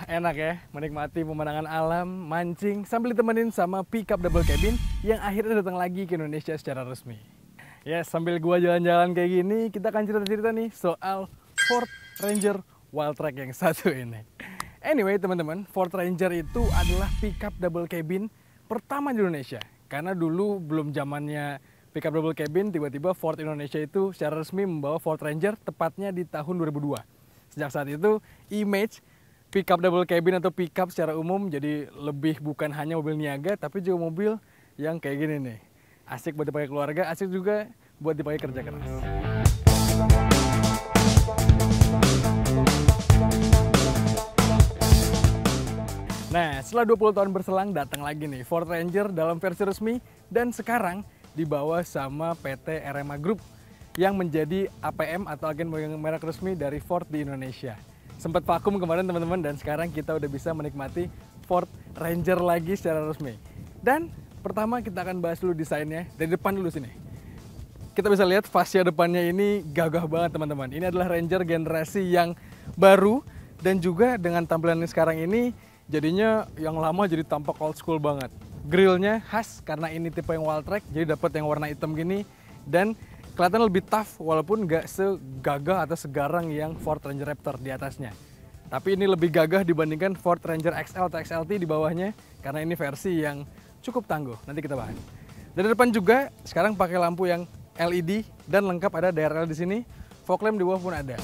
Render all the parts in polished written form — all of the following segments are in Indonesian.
Enak ya, menikmati pemandangan alam, mancing, sambil ditemenin sama pickup double cabin yang akhirnya datang lagi ke Indonesia secara resmi. Ya, sambil gua jalan-jalan kayak gini, kita akan cerita-cerita nih soal Ford Ranger Wildtrak yang satu ini. Anyway, teman-teman, Ford Ranger itu adalah pickup double cabin pertama di Indonesia. Karena dulu belum zamannya pickup double cabin, tiba-tiba Ford Indonesia itu secara resmi membawa Ford Ranger tepatnya di tahun 2002. Sejak saat itu, image pickup double cabin atau pickup secara umum jadi lebih bukan hanya mobil niaga, tapi juga mobil yang kayak gini nih. Asik buat dipakai keluarga, asik juga buat dipakai kerja keras. Nah, setelah 20 tahun berselang datang lagi nih Ford Ranger dalam versi resmi dan sekarang dibawa sama PT RMA Group yang menjadi APM atau agen merek resmi dari Ford di Indonesia. Sempat vakum kemarin teman-teman dan sekarang kita udah bisa menikmati Ford Ranger lagi secara resmi. Dan pertama kita akan bahas dulu desainnya dari depan dulu sini. Kita bisa lihat fascia depannya ini gagah banget teman-teman. Ini adalah Ranger generasi yang baru dan juga dengan tampilan sekarang ini jadinya yang lama jadi tampak old school banget. Grillnya khas karena ini tipe yang Wildtrak, jadi dapat yang warna hitam gini dan kelihatan lebih tough walaupun nggak segagah atau segarang yang Ford Ranger Raptor di atasnya. Tapi ini lebih gagah dibandingkan Ford Ranger XL atau XLT di bawahnya karena ini versi yang cukup tangguh. Nanti kita bahas. Dari depan juga sekarang pakai lampu yang LED dan lengkap ada DRL di sini. Fog lamp di bawah pun ada.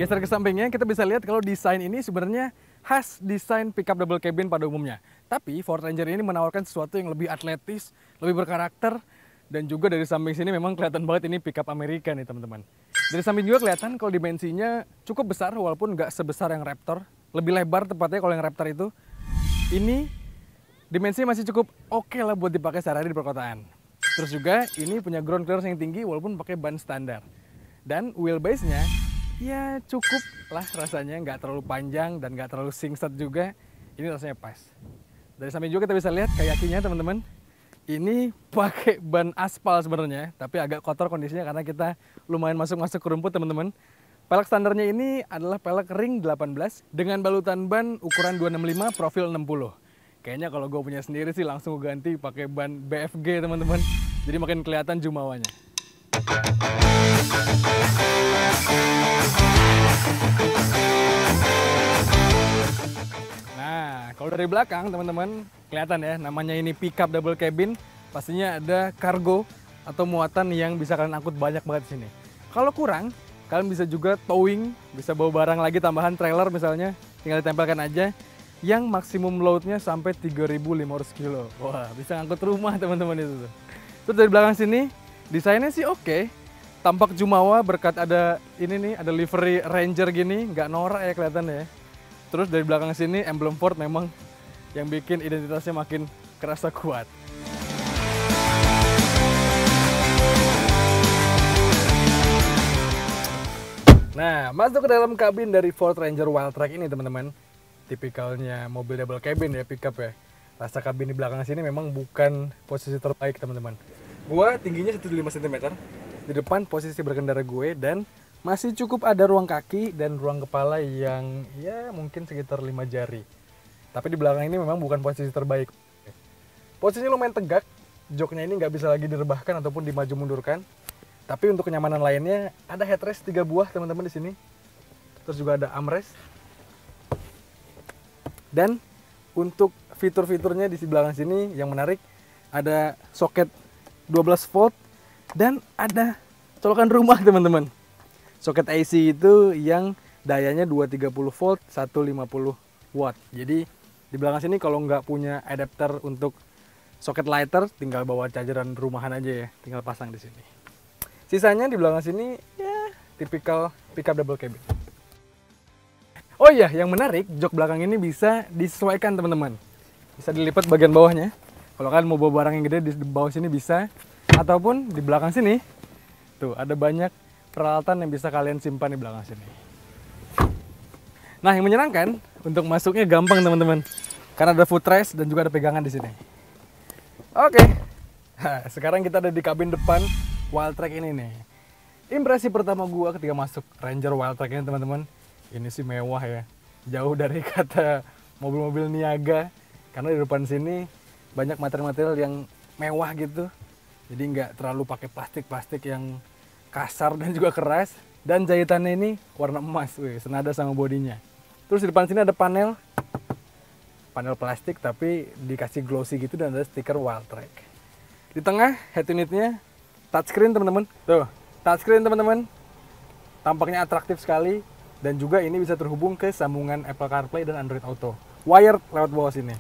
Geser ke sampingnya kita bisa lihat kalau desain ini sebenarnya khas desain pickup double cabin pada umumnya. Tapi Ford Ranger ini menawarkan sesuatu yang lebih atletis, lebih berkarakter, dan juga dari samping sini memang kelihatan banget ini pickup Amerika nih teman-teman. Dari samping juga kelihatan kalau dimensinya cukup besar walaupun nggak sebesar yang Raptor. Lebih lebar tepatnya kalau yang Raptor itu. Ini dimensinya masih cukup oke lah buat dipakai sehari-hari di perkotaan. Terus juga ini punya ground clearance yang tinggi walaupun pakai ban standar. Dan wheelbase-nya ya cukup lah rasanya, nggak terlalu panjang dan nggak terlalu singset juga. Ini rasanya pas. Dari samping juga kita bisa lihat kayakinya teman-teman. Ini pakai ban aspal sebenarnya, tapi agak kotor kondisinya karena kita lumayan masuk-masuk ke rumput teman-teman. Pelek standarnya ini adalah pelek ring 18 dengan balutan ban ukuran 265 profil 60. Kayaknya kalau gue punya sendiri sih langsung gue ganti pakai ban BFG teman-teman. Jadi makin kelihatan jumawanya. Nah, kalau dari belakang teman-teman kelihatan ya namanya ini pickup double cabin, pastinya ada kargo atau muatan yang bisa kalian angkut banyak banget di sini. Kalau kurang, kalian bisa juga towing, bisa bawa barang lagi tambahan trailer misalnya, tinggal ditempelkan aja yang maksimum loadnya sampai 3.500 kilo. Wah, bisa ngangkut rumah teman-teman itu. Terus dari belakang sini desainnya sih oke. Tampak jumawa berkat ada ini nih, ada livery Ranger gini, nggak norak ya kelihatannya ya. Terus dari belakang sini emblem Ford memang yang bikin identitasnya makin kerasa kuat. Nah, masuk ke dalam kabin dari Ford Ranger Wildtrak ini teman-teman. Tipikalnya mobil double cabin ya, pickup ya. Rasa kabin di belakang sini memang bukan posisi terbaik teman-teman. Gua tingginya 105 cm. Di depan posisi berkendara gue dan masih cukup ada ruang kaki dan ruang kepala yang ya mungkin sekitar 5 jari. Tapi di belakang ini memang bukan posisi terbaik. Posisinya lumayan tegak, joknya ini nggak bisa lagi direbahkan ataupun dimaju mundurkan. Tapi untuk kenyamanan lainnya ada headrest 3 buah teman-teman di sini. Terus juga ada armrest. Dan untuk fitur-fiturnya di belakang sini yang menarik ada soket 12 volt dan ada colokan rumah teman-teman. Soket AC itu yang dayanya 230 volt, 150 watt. Jadi di belakang sini kalau nggak punya adapter untuk soket lighter, tinggal bawa chargeran rumahan aja ya, tinggal pasang di sini. Sisanya di belakang sini ya tipikal pickup double cabin. Oh iya, yang menarik jok belakang ini bisa disesuaikan teman-teman. Bisa dilipat bagian bawahnya. Kalau kalian mau bawa barang yang gede di bawah sini bisa. Ataupun di belakang sini, tuh ada banyak peralatan yang bisa kalian simpan di belakang sini. Nah, yang menyenangkan untuk masuknya gampang teman-teman, karena ada footrest dan juga ada pegangan di sini. Oke, nah, sekarang kita ada di kabin depan Wildtrak ini nih. Impresi pertama gua ketika masuk Ranger Wildtrak ini teman-teman, ini sih mewah ya. Jauh dari kata mobil-mobil niaga, karena di depan sini banyak material-material yang mewah gitu. Jadi nggak terlalu pakai plastik-plastik yang kasar dan juga keras. Dan jahitannya ini warna emas, senada sama bodinya. Terus di depan sini ada panel plastik tapi dikasih glossy gitu dan ada stiker Wildtrak. Di tengah head unitnya touchscreen teman-teman. Tuh, touchscreen teman-teman. Tampaknya atraktif sekali dan juga ini bisa terhubung ke sambungan Apple CarPlay dan Android Auto. Wired lewat bawah sini.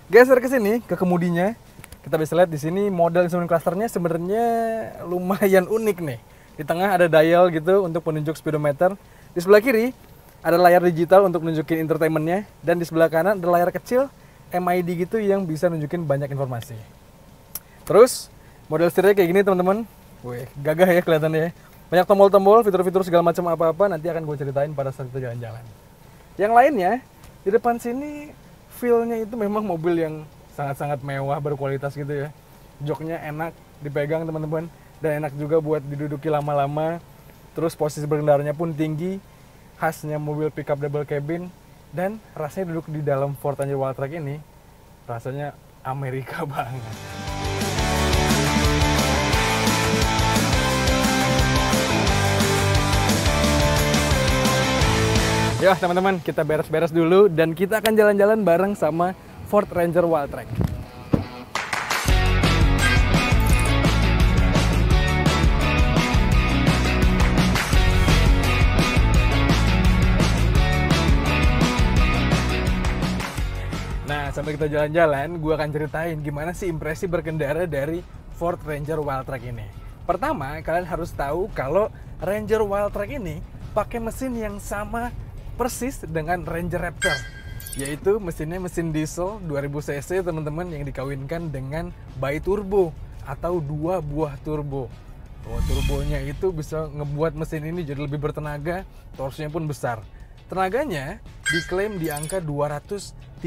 Geser ke sini ke kemudinya. Kita bisa lihat di sini model instrumen clusternya sebenarnya lumayan unik nih. Di tengah ada dial gitu untuk penunjuk speedometer. Di sebelah kiri ada layar digital untuk nunjukin entertainmentnya, dan di sebelah kanan ada layar kecil MID gitu yang bisa nunjukin banyak informasi. Terus model setirnya kayak gini teman-teman. Wih, gagah ya kelihatannya ya. Banyak tombol-tombol, fitur-fitur segala macam apa-apa nanti akan gue ceritain pada saat kita jalan-jalan. Yang lainnya, di depan sini feel-nya itu memang mobil yang sangat-sangat mewah, berkualitas gitu ya. Joknya enak dipegang teman-teman, dan enak juga buat diduduki lama-lama. Terus posisi berkendaranya pun tinggi, khasnya mobil pickup double cabin, dan rasanya duduk di dalam Ford Ranger Wildtrak ini rasanya Amerika banget. Ya teman-teman, kita beres-beres dulu dan kita akan jalan-jalan bareng sama Ford Ranger Wildtrak. Nah, sambil kita jalan-jalan, gue akan ceritain gimana sih impresi berkendara dari Ford Ranger Wildtrak ini. Pertama, kalian harus tahu kalau Ranger Wildtrak ini pakai mesin yang sama persis dengan Ranger Raptor, yaitu mesinnya mesin diesel 2000 cc teman-teman yang dikawinkan dengan bi-turbo atau 2 buah turbo. Turbonya itu bisa ngebuat mesin ini jadi lebih bertenaga, torsinya pun besar. Tenaganya diklaim di angka 213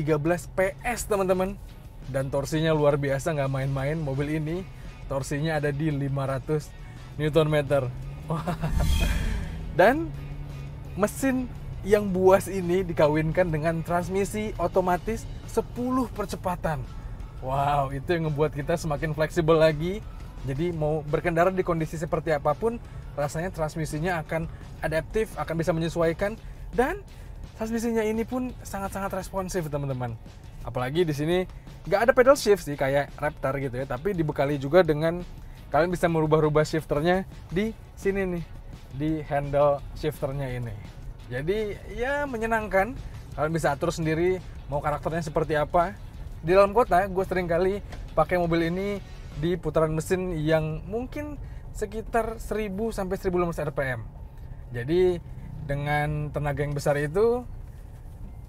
PS teman-teman, dan torsinya luar biasa, nggak main-main mobil ini. Torsinya ada di 500 Nm. Dan mesin yang buas ini dikawinkan dengan transmisi otomatis 10 percepatan. Wow, itu yang ngebuat kita semakin fleksibel lagi. Jadi mau berkendara di kondisi seperti apapun, rasanya transmisinya akan adaptif, akan bisa menyesuaikan. Dan transmisinya ini pun sangat-sangat responsif teman-teman. Apalagi di sini nggak ada pedal shift sih kayak Raptor gitu ya, tapi dibekali juga dengan kalian bisa merubah-rubah shifternya di sini nih, di handle shifternya ini. Jadi ya menyenangkan, kalian bisa atur sendiri mau karakternya seperti apa. Di dalam kota gue sering kali pakai mobil ini di putaran mesin yang mungkin sekitar 1000 sampai 1500 rpm. Jadi dengan tenaga yang besar itu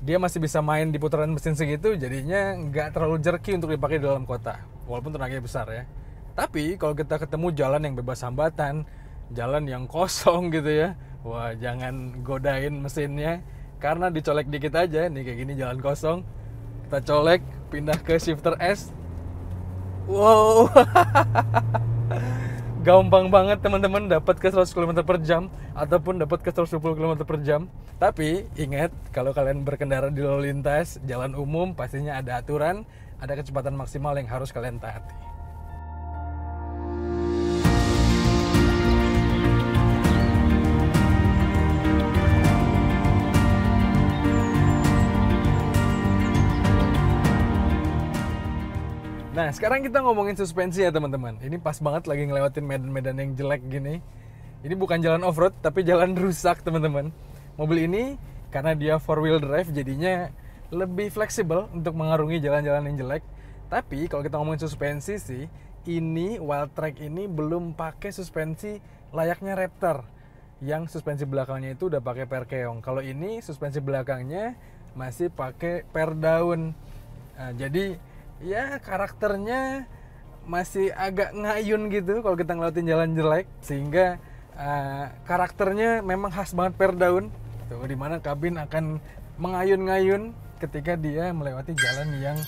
dia masih bisa main di putaran mesin segitu, jadinya nggak terlalu jerky untuk dipakai di dalam kota walaupun tenaganya besar ya. Tapi kalau kita ketemu jalan yang bebas hambatan, jalan yang kosong gitu ya, wah jangan godain mesinnya, karena dicolek dikit aja nih kayak gini jalan kosong, kita colek pindah ke shifter S, wow. Gampang banget teman-teman dapat ke 100 km per jam ataupun dapat ke 120 km per jam. Tapi ingat, kalau kalian berkendara di lalu lintas jalan umum pastinya ada aturan, ada kecepatan maksimal yang harus kalian taati. Nah, sekarang kita ngomongin suspensi ya teman-teman. Ini pas banget lagi ngelewatin medan-medan yang jelek gini. Ini bukan jalan off-road, tapi jalan rusak teman-teman. Mobil ini, karena dia 4-wheel drive, jadinya lebih fleksibel untuk mengarungi jalan-jalan yang jelek. Tapi kalau kita ngomongin suspensi sih, ini Wildtrak ini belum pakai suspensi layaknya Raptor, yang suspensi belakangnya itu udah pakai per keong. Kalau ini suspensi belakangnya masih pakai per daun. Nah, jadi ya karakternya masih agak ngayun gitu kalau kita ngelewatin jalan jelek, sehingga karakternya memang khas banget per daun tuh, dimana kabin akan mengayun-ngayun ketika dia melewati jalan yang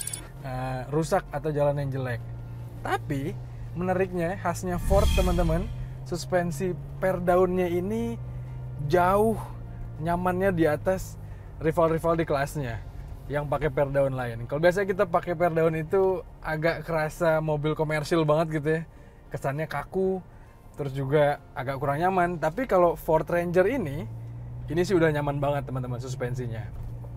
rusak atau jalan yang jelek. Tapi menariknya khasnya Ford teman-teman, suspensi per daunnya ini jauh nyamannya di atas rival-rival di kelasnya yang pakai per daun lain. Kalau biasanya kita pakai per daun itu agak kerasa mobil komersil banget gitu ya, kesannya kaku, terus juga agak kurang nyaman. Tapi kalau Ford Ranger ini sih udah nyaman banget teman-teman suspensinya.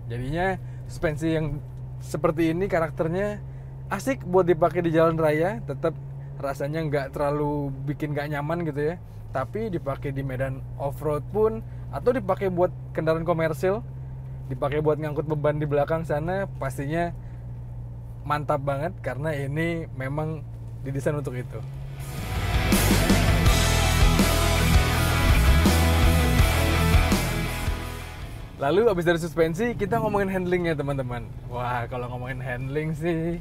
Jadinya suspensi yang seperti ini karakternya asik buat dipakai di jalan raya, tetap rasanya nggak terlalu bikin nggak nyaman gitu ya. Tapi dipakai di medan off-road pun, atau dipakai buat kendaraan komersil, dipakai buat ngangkut beban di belakang sana, pastinya mantap banget karena ini memang didesain untuk itu. Lalu abis dari suspensi, kita ngomongin handlingnya teman-teman. Wah, kalau ngomongin handling sih,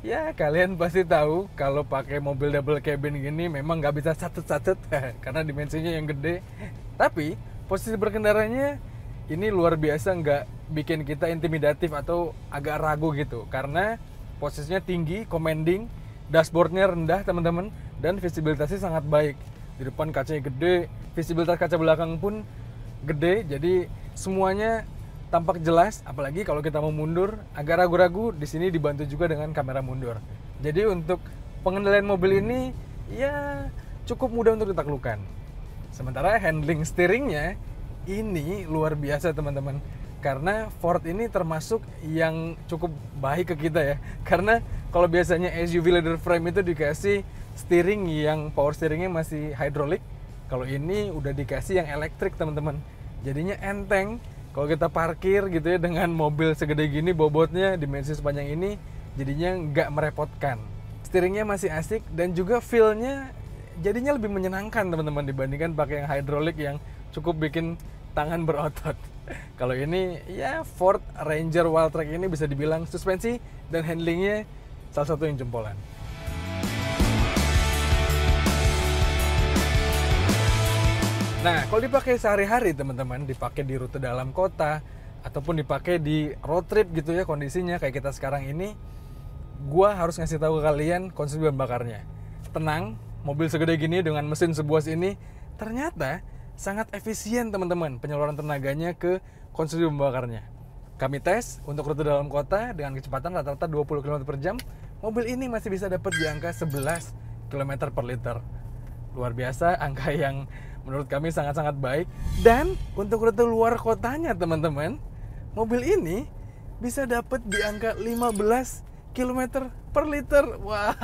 ya kalian pasti tahu kalau pakai mobil double cabin gini memang nggak bisa sacet-sacet karena dimensinya yang gede. Tapi posisi berkendaranya ini luar biasa, nggak bikin kita intimidatif atau agak ragu gitu. Karena posisinya tinggi, commanding, dashboardnya rendah teman-teman, dan visibilitasnya sangat baik. Di depan kacanya gede, visibilitas kaca belakang pun gede, jadi semuanya tampak jelas. Apalagi kalau kita mau mundur, agak ragu-ragu, di sini dibantu juga dengan kamera mundur. Jadi untuk pengendalian mobil ini ya cukup mudah untuk ditaklukkan. Sementara handling steeringnya ini luar biasa teman-teman, karena Ford ini termasuk yang cukup baik ke kita ya. Karena kalau biasanya SUV leather frame itu dikasih steering yang power steeringnya masih hidrolik, kalau ini udah dikasih yang elektrik teman-teman. Jadinya enteng kalau kita parkir gitu ya dengan mobil segede gini, bobotnya dimensi sepanjang ini, jadinya nggak merepotkan. Steeringnya masih asik dan juga feel-nya jadinya lebih menyenangkan teman-teman dibandingkan pakai yang hidrolik yang cukup bikin tangan berotot. Kalau ini ya Ford Ranger Wildtrak ini bisa dibilang suspensi dan handlingnya salah satu yang jempolan. Nah, kalau dipakai sehari-hari teman-teman, dipakai di rute dalam kota ataupun dipakai di road trip gitu ya kondisinya kayak kita sekarang ini, gua harus ngasih tahu ke kalian konsumsi bahan bakarnya. Tenang, mobil segede gini dengan mesin sebuas ini ternyata sangat efisien teman-teman penyaluran tenaganya ke konsumsi bahan bakarnya. Kami tes untuk rute dalam kota dengan kecepatan rata-rata 20 km per jam, mobil ini masih bisa dapat di angka 11 km per liter. Luar biasa, angka yang menurut kami sangat-sangat baik. Dan untuk rute luar kotanya teman-teman, mobil ini bisa dapat di angka 15 km per liter. Wah,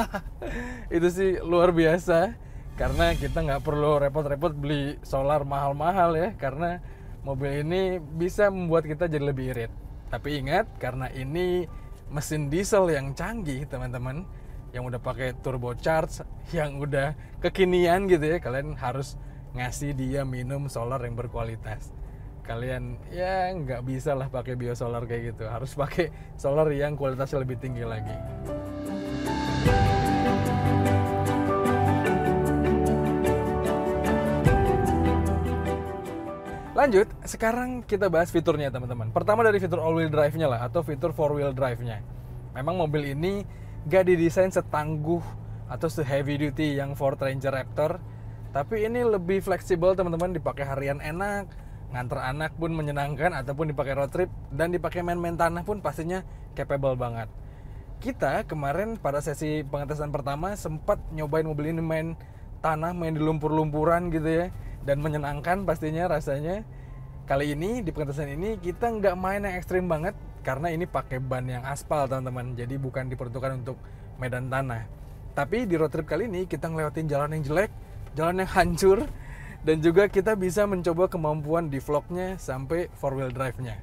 itu sih luar biasa. Karena kita nggak perlu repot-repot beli solar mahal-mahal ya, karena mobil ini bisa membuat kita jadi lebih irit. Tapi ingat, karena ini mesin diesel yang canggih teman-teman, yang udah pakai turbocharge, yang udah kekinian gitu ya, kalian harus ngasih dia minum solar yang berkualitas. Kalian ya nggak bisa lah pakai biosolar kayak gitu, harus pakai solar yang kualitasnya lebih tinggi lagi. Lanjut, sekarang kita bahas fiturnya teman-teman. Pertama dari fitur all-wheel drive-nya lah, atau fitur four-wheel drive-nya. Memang mobil ini gak didesain setangguh atau se-heavy duty yang Ford Ranger Raptor, tapi ini lebih fleksibel teman-teman, dipakai harian enak, nganter anak pun menyenangkan, ataupun dipakai road trip, dan dipakai main-main tanah pun pastinya capable banget. Kita kemarin pada sesi pengetesan pertama sempat nyobain mobil ini main tanah, main di lumpur-lumpuran gitu ya, dan menyenangkan pastinya rasanya. Kali ini di pengetesan ini kita nggak main yang ekstrim banget karena ini pakai ban yang aspal teman-teman, jadi bukan diperuntukkan untuk medan tanah. Tapi di road trip kali ini kita ngelewatin jalan yang jelek, jalan yang hancur, dan juga kita bisa mencoba kemampuan di vlognya sampai 4-wheel drive-nya.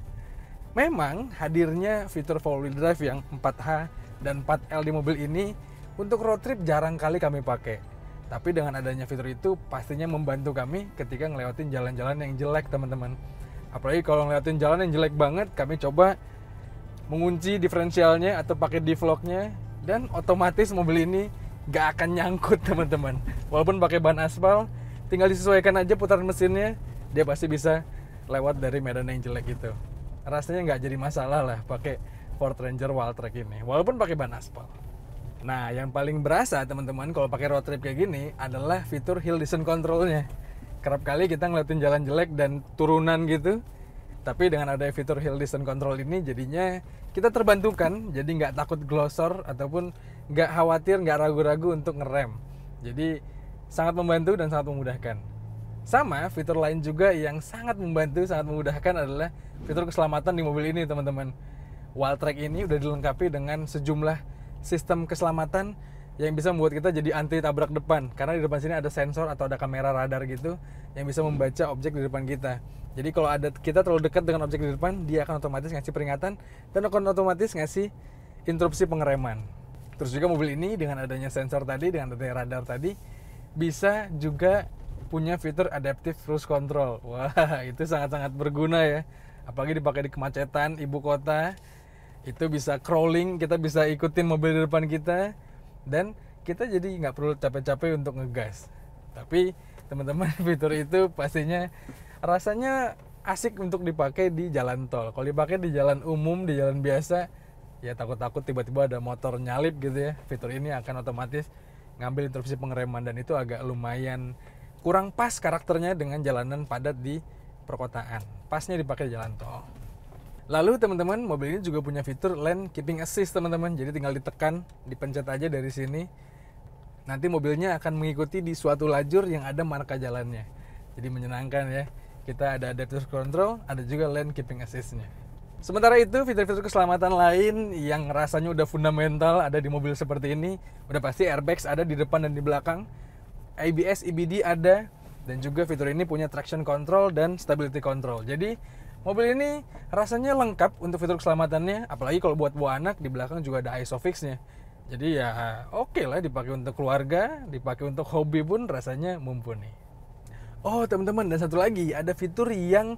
Memang hadirnya fitur 4-wheel drive yang 4H dan 4L di mobil ini untuk road trip jarang kali kami pakai. Tapi dengan adanya fitur itu pastinya membantu kami ketika ngelewatin jalan-jalan yang jelek teman-teman. Apalagi kalau ngelewatin jalan yang jelek banget, kami coba mengunci diferensialnya atau pakai D-vlognya, dan otomatis mobil ini gak akan nyangkut teman-teman. Walaupun pakai ban aspal, tinggal disesuaikan aja putaran mesinnya, dia pasti bisa lewat dari medan yang jelek itu. Rasanya gak jadi masalah lah pakai Ford Ranger Wildtrak ini, walaupun pakai ban aspal. Nah, yang paling berasa teman-teman kalau pakai road trip kayak gini adalah fitur hill descent control-nya. Kerap kali kita ngeliatin jalan jelek dan turunan gitu, tapi dengan ada fitur hill descent control ini jadinya kita terbantukan, jadi nggak takut glosor ataupun nggak khawatir, nggak ragu-ragu untuk ngerem. Jadi sangat membantu dan sangat memudahkan. Sama fitur lain juga yang sangat membantu, sangat memudahkan adalah fitur keselamatan di mobil ini teman-teman. Walltrack ini udah dilengkapi dengan sejumlah sistem keselamatan yang bisa membuat kita jadi anti tabrak depan, karena di depan sini ada sensor atau ada kamera radar gitu yang bisa membaca objek di depan kita. Jadi kalau ada kita terlalu dekat dengan objek di depan, dia akan otomatis ngasih peringatan dan akan otomatis ngasih interupsi pengereman. Terus juga mobil ini dengan adanya sensor tadi, dengan adanya radar tadi, bisa juga punya fitur adaptive cruise control. Wah, itu sangat-sangat berguna ya. Apalagi dipakai di kemacetan ibu kota. Itu bisa crawling, kita bisa ikutin mobil di depan kita, dan kita jadi nggak perlu capek-capek untuk ngegas. Tapi teman-teman, fitur itu pastinya rasanya asik untuk dipakai di jalan tol. Kalau dipakai di jalan umum, di jalan biasa, ya takut-takut tiba-tiba ada motor nyalip gitu ya. Fitur ini akan otomatis ngambil interupsi pengereman, dan itu agak lumayan kurang pas karakternya dengan jalanan padat di perkotaan. Pasnya dipakai di jalan tol. Lalu teman-teman, mobil ini juga punya fitur lane keeping assist teman-teman. Jadi tinggal ditekan, dipencet aja dari sini. Nanti mobilnya akan mengikuti di suatu lajur yang ada marka jalannya. Jadi menyenangkan ya. Kita ada adaptive control, ada juga lane keeping assist-nya. Sementara itu, fitur-fitur keselamatan lain yang rasanya udah fundamental ada di mobil seperti ini. Udah pasti airbags ada di depan dan di belakang. ABS, EBD ada. Dan juga fitur ini punya traction control dan stability control. Jadi mobil ini rasanya lengkap untuk fitur keselamatannya, apalagi kalau buat bawa anak, di belakang juga ada ISOFIX-nya. Jadi ya oke lah dipakai untuk keluarga, dipakai untuk hobi pun rasanya mumpuni. Oh teman-teman, dan satu lagi, ada fitur yang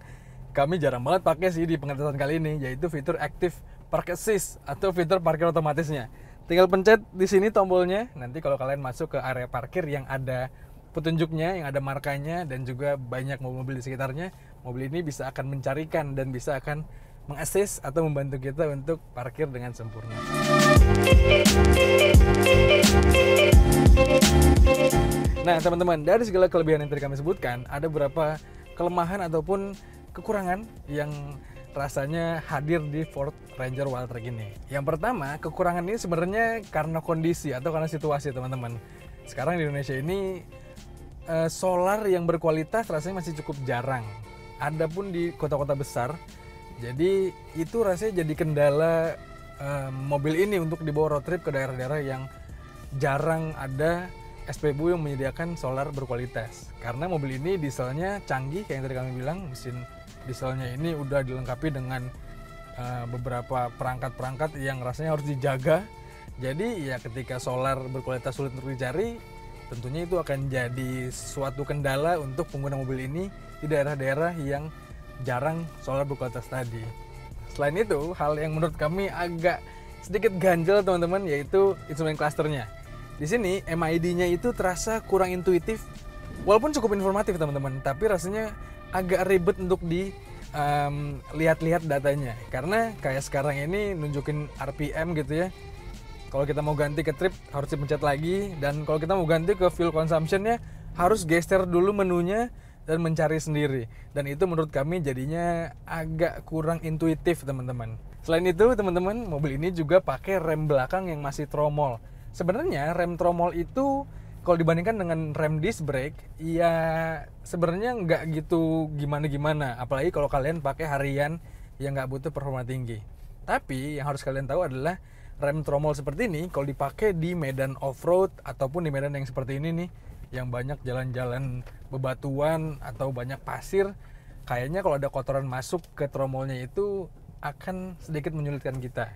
kami jarang banget pakai sih di pengetesan kali ini, yaitu fitur Active Park Assist atau fitur parkir otomatisnya. Tinggal pencet di sini tombolnya, nanti kalau kalian masuk ke area parkir yang ada petunjuknya, yang ada markanya, dan juga banyak mobil-mobil di sekitarnya, mobil ini bisa akan mencarikan dan bisa akan mengassist atau membantu kita untuk parkir dengan sempurna. Nah teman-teman, dari segala kelebihan yang tadi kami sebutkan, ada beberapa kelemahan ataupun kekurangan yang rasanya hadir di Ford Ranger Wildtrak ini. Yang pertama, kekurangan ini sebenarnya karena kondisi atau karena situasi teman-teman. Sekarang di Indonesia ini solar yang berkualitas rasanya masih cukup jarang. Ada pun di kota-kota besar. Jadi itu rasanya jadi kendala mobil ini untuk dibawa road trip ke daerah-daerah yang jarang ada SPBU yang menyediakan solar berkualitas. Karena mobil ini dieselnya canggih, kayak yang tadi kami bilang, mesin dieselnya ini udah dilengkapi dengan beberapa perangkat-perangkat yang rasanya harus dijaga. Jadi ya ketika solar berkualitas sulit untuk dicari, tentunya itu akan jadi suatu kendala untuk pengguna mobil ini di daerah-daerah yang jarang solar berkualitas tadi. Selain itu, hal yang menurut kami agak sedikit ganjel teman-teman, yaitu instrumen clusternya. Di sini MID-nya itu terasa kurang intuitif, walaupun cukup informatif teman-teman, tapi rasanya agak ribet untuk lihat-lihat datanya. Karena kayak sekarang ini nunjukin RPM gitu ya. Kalau kita mau ganti ke trip harus dipencet lagi, dan kalau kita mau ganti ke fuel consumption-nya harus geser dulu menunya dan mencari sendiri. Dan itu menurut kami jadinya agak kurang intuitif teman-teman. Selain itu teman-teman, mobil ini juga pakai rem belakang yang masih tromol. Sebenarnya rem tromol itu kalau dibandingkan dengan rem disc brake, ya sebenarnya nggak gitu gimana-gimana. Apalagi kalau kalian pakai harian yang nggak butuh performa tinggi. Tapi yang harus kalian tahu adalah rem tromol seperti ini kalau dipakai di medan off-road ataupun di medan yang seperti ini nih, yang banyak jalan-jalan bebatuan atau banyak pasir, kayaknya kalau ada kotoran masuk ke tromolnya itu akan sedikit menyulitkan kita.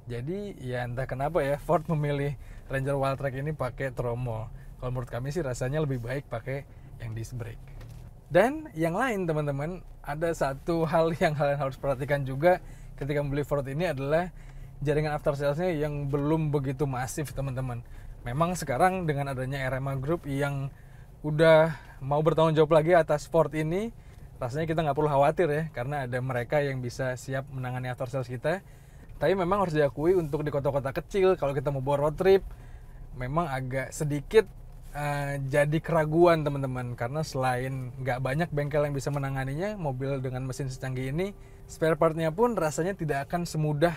Jadi ya entah kenapa ya Ford memilih Ranger Wildtrak ini pakai tromol. Kalau menurut kami sih rasanya lebih baik pakai yang disc brake. Dan yang lain teman-teman, ada satu hal yang kalian harus perhatikan juga ketika membeli Ford ini adalah jaringan after sales-nya yang belum begitu masif teman-teman. Memang sekarang dengan adanya RMA Group yang udah mau bertanggung jawab lagi atas Ford ini, rasanya kita nggak perlu khawatir ya, karena ada mereka yang bisa siap menangani after sales kita. Tapi memang harus diakui untuk di kota-kota kecil, kalau kita mau bawa road trip, memang agak sedikit jadi keraguan teman-teman, karena selain nggak banyak bengkel yang bisa menanganinya, mobil dengan mesin secanggih ini spare partnya pun rasanya tidak akan semudah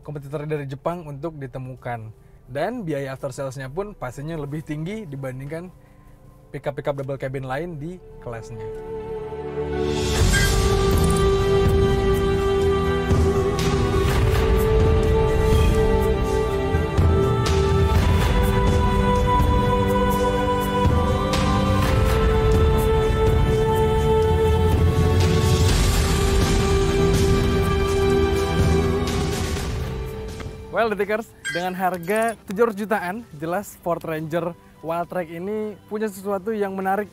kompetitor dari Jepang untuk ditemukan, dan biaya after salesnya pun pastinya lebih tinggi dibandingkan pickup double cabin lain di kelasnya. Well, Detikers, dengan harga 700 jutaan, jelas Ford Ranger Wildtrak ini punya sesuatu yang menarik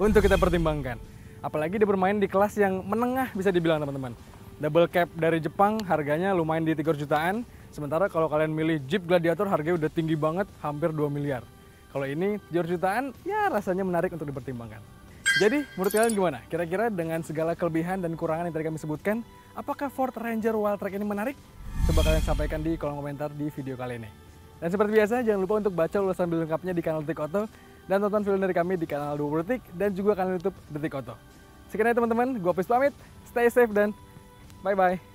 untuk kita pertimbangkan. Apalagi dia bermain di kelas yang menengah bisa dibilang teman-teman. Double cab dari Jepang harganya lumayan di 300 jutaan, sementara kalau kalian milih Jeep Gladiator harganya udah tinggi banget, hampir 2 miliar. Kalau ini 700 jutaan, ya rasanya menarik untuk dipertimbangkan. Jadi, menurut kalian gimana? Kira-kira dengan segala kelebihan dan kekurangan yang tadi kami sebutkan, apakah Ford Ranger Wildtrak ini menarik? Coba kalian sampaikan di kolom komentar di video kali ini. Dan seperti biasa, jangan lupa untuk baca ulasan video lengkapnya di kanal Detik Auto dan tonton film dari kami di kanal 20 Detik dan juga kanal YouTube Detik Auto. Sekian ya teman-teman, gue Pis pamit, stay safe dan bye-bye.